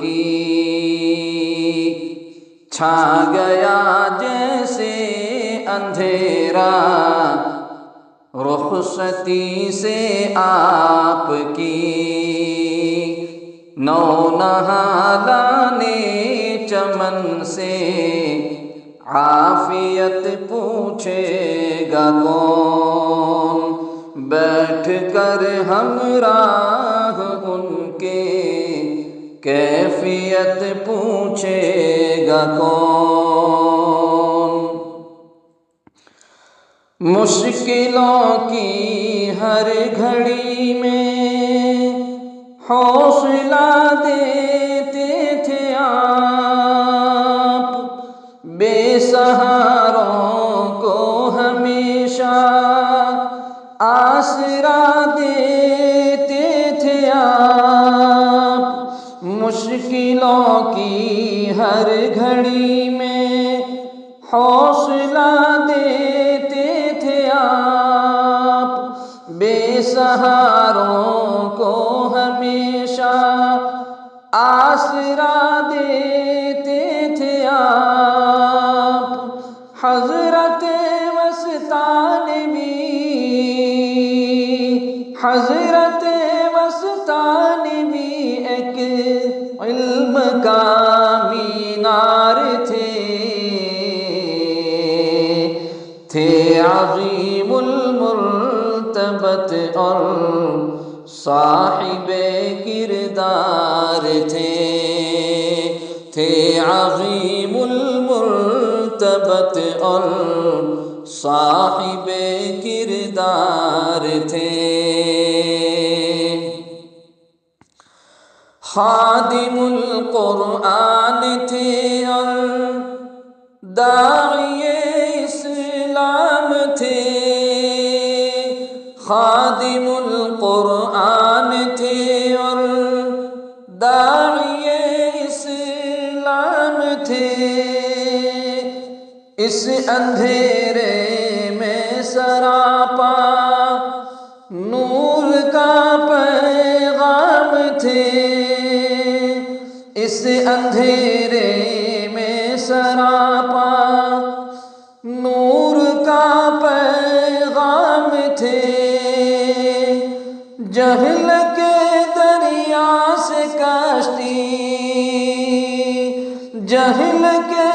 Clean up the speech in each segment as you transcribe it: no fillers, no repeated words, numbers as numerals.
کی چھا گیا جیسے اندھیرا رخصتی سے آپ کی نو نہالانے چمن سے عافیت پوچھے گا کون بیٹھ کر ہمراہ ان کے کیفیت پوچھے گا کون مشکلوں کی ہر گھڑی میں حوصلہ دیتے تھے آپ بے سہاروں کو ہمیشہ آسرا دیتے تھے آپ مشکلوں کی ہر گھڑی میں حوصلہ دیتے تھے آپ بے سہاروں کو ہمیشہ آسرا دیتے تھے آپ حضرت وسطانوی ایک علم کا مینار تھے عظیم المرتبت اور صاحب کردار تھے عظیم المرتبت اور صاحب کردار تھے خادم القرآن تھے اور داعی اسلام تھے خادم القرآن تھے اور داعی اسلام تھے اس اندھیرے میں سراپا نور کا پیغام تھے اس اندھیرے میں سراپا نور کا پیغام تھے جہل کے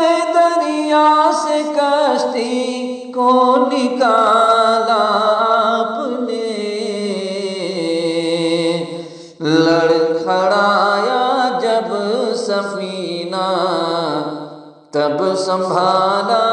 دریا سے کشتی کو نکالا آپ نے لڑکھڑایا جب سفینہ تب سنبھالا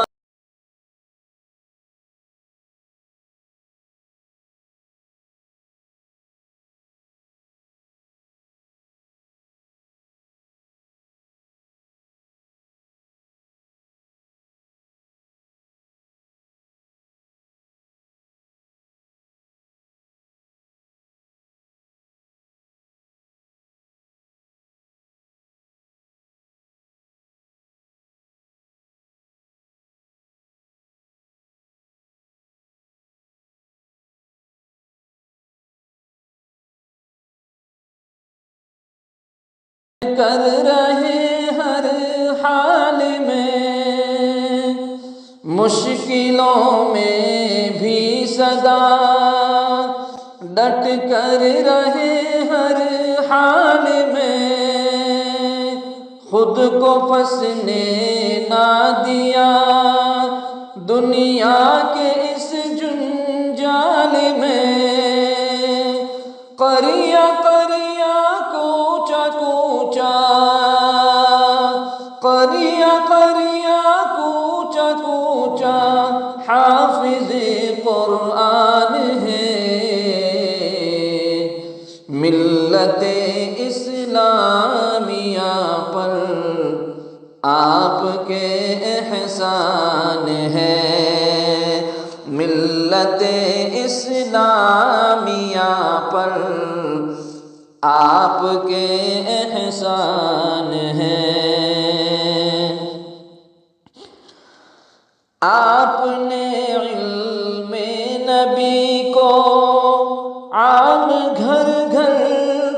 کر رہے ہر حال میں مشکلوں میں بھی صدا ڈٹ کر رہے ہر حال میں خود کو پھنسنے نہ دیا دنیا کے اس جنجال میں قریہ قریہ کوچا کوچا قریہ قریہ کوچا کوچا حافظ قرآن ہے ملت اسلامیہ پر آپ کے احسان ہے ملت اسلامیہ پر آپ کے احسان ہے آپ نے علم نبی کو عام گھر گھر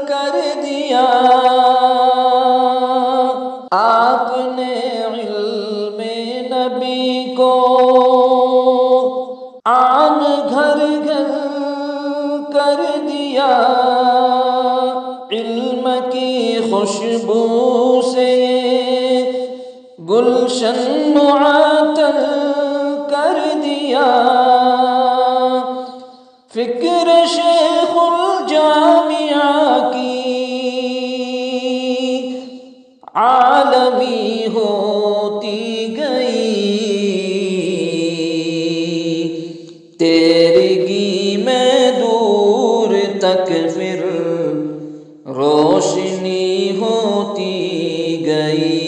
کر دیا کو عام گھر گھر کر دیا، علم کی خوشبو سے گلشن معطر کر دیا، فکر شیخ الجامعہ کی عالمی ہوتی گئی، تیرگی میں دور تک پھر روشنی ہوتی گئی،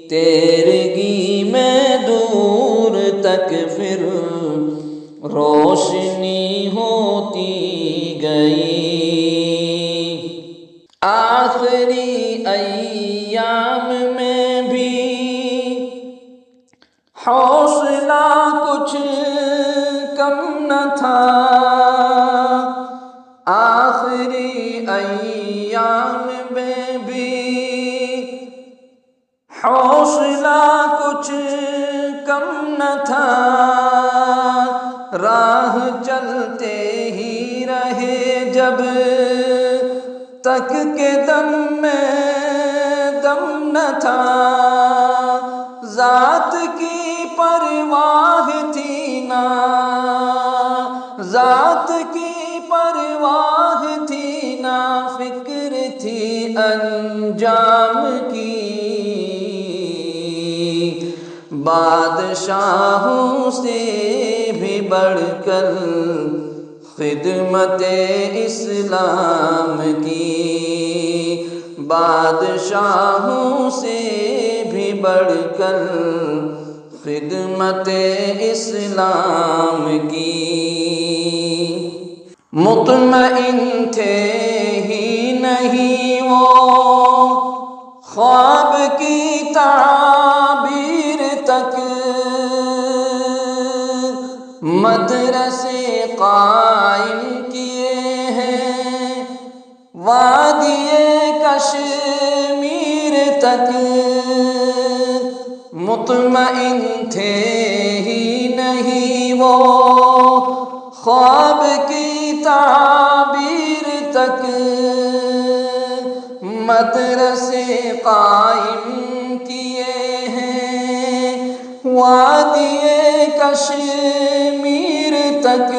تیرگی میں دور تک پھر روشنی ہوتی گئی۔ آخری ایام میں بھی حوصلہ کچھ کم نہ تھا، آخری ایام میں بھی حوصلہ کچھ کم نہ تھا، راہ چلتے ہی رہے جب تک کہ دم میں دم نہ تھا، ذات کی پرواہ تھی نہ، ذات کی پرواہ تھی نہ، فکر تھی انجام کی، بادشاہوں سے بھی بڑھ کر خدمت اسلام کی، بادشاہوں سے بھی بڑھ کر خدمت اسلام کی، مطمئن تھے ہی نہیں وہ خواب کی تعبیر تک، مدرسے قائم کیے ہیں وادی کشمیر تک، مطمئن تھے ہی نہیں وہ خواب کی تعبیر تک، مدرسے قائم کیے ہیں وادی کشمیر تک،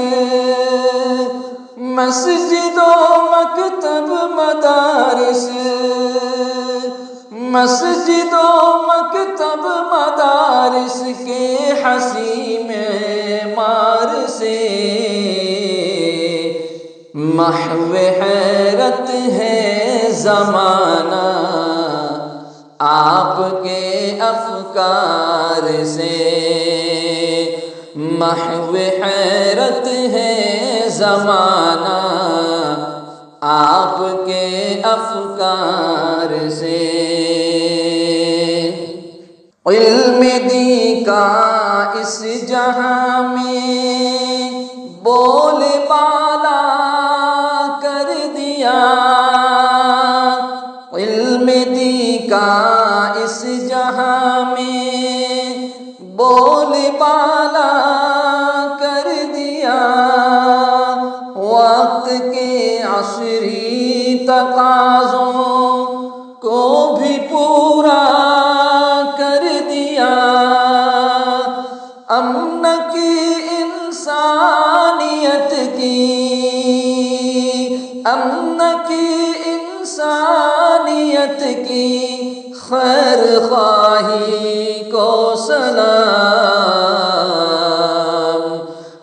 مسجد و مکتب مدارس، مسجد و مکتب مدارس کے حسین معمار سے محو حیرت ہے زمانہ آپ کے افکار سے، محو حیرت ہے زمانہ آپ کے افکار سے، علم دین کا اس جہاں میں بول بالا کر دیا، علم دین کا اس جہاں میں بول بالا کر دیا، وقت کے عصری تقاضوں کو بھی پورا کر دیا، امن کی انسانیت کی، امن کی انسانیت کی خیر خواہی کو سلام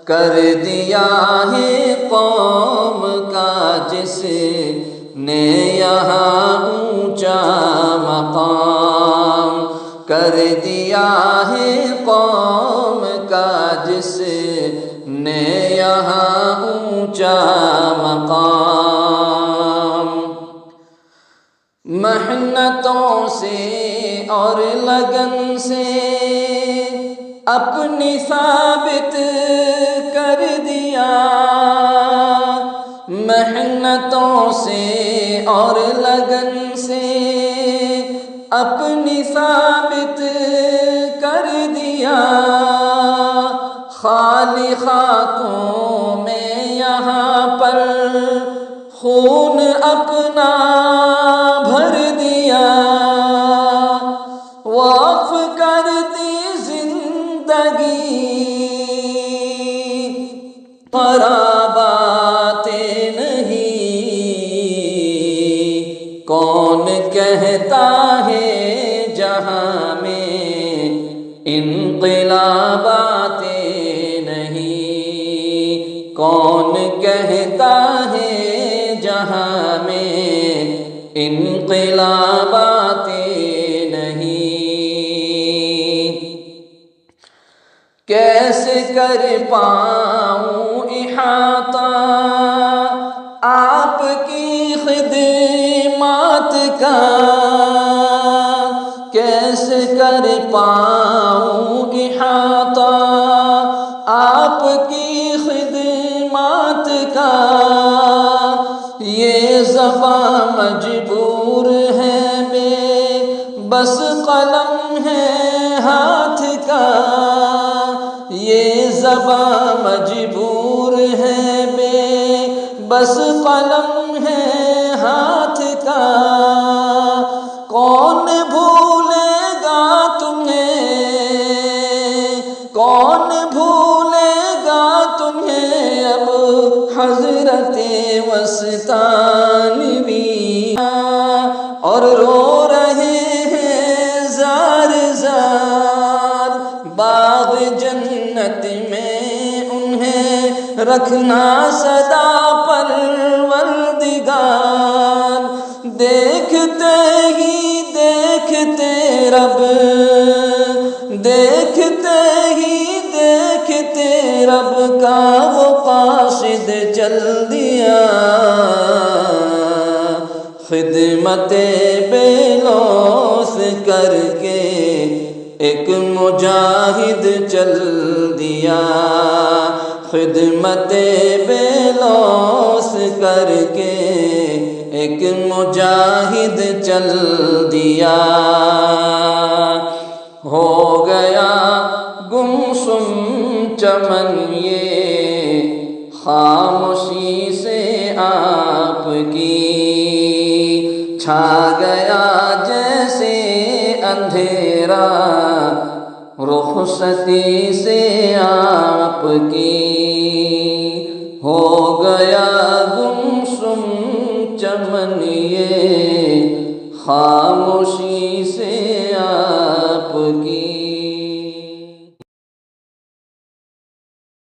کر دیا ہے قوم کا جس نے یہاں اونچا مقام، کر دیا ہے قوم کا جس نے یہاں اونچا مقام، محنتوں سے اور لگن سے اپنی ثابت کر دیا، محنتوں سے اور لگن سے اپنی ثابت کر دیا، کالی خاکوں میں یہاں پر خون اپنا بھر دیا، وقف کر دی زندگی قرابات نہیں۔ کون کہتا ہے جہاں میں انقلابات نہیں؟ کون کہتا ہے جہاں میں انقلابات نہیں؟ کیسے کر پاؤں احاطہ آپ کی خدمات کا، کیسے کر پاؤں احاطہ آپ کی خدمات کا؟ یہ زباں مجبور ہے بے بس قلم ہے ہاتھ کا، یہ زباں مجبور ہے بے بس قلم ہے ہاتھ کا۔ کون بھولے گا تمہیں، کون بھولے گا تمہیں اب حضرت وسطانوی، اور رو رہے ہیں زار زار باغ جنت میں انہیں رکھنا صدا پروردگار۔ دیکھتے ہی دیکھتے رب، دیکھتے ہی دیکھتے رب کا وہ قاصد چل دیا، خدمت بے لوث کر کے ایک مجاہد چل دیا، خدمت بے لوث کر کے ایک مجاہد چل دیا۔ ہو گیا گمسم چمن یہ خاموشی سے آپ کی، چھا گیا جیسے اندھیرا رخصتی سے آپ کی، ہو گیا گمسم چمن یہ خاموشی سے آپ کی۔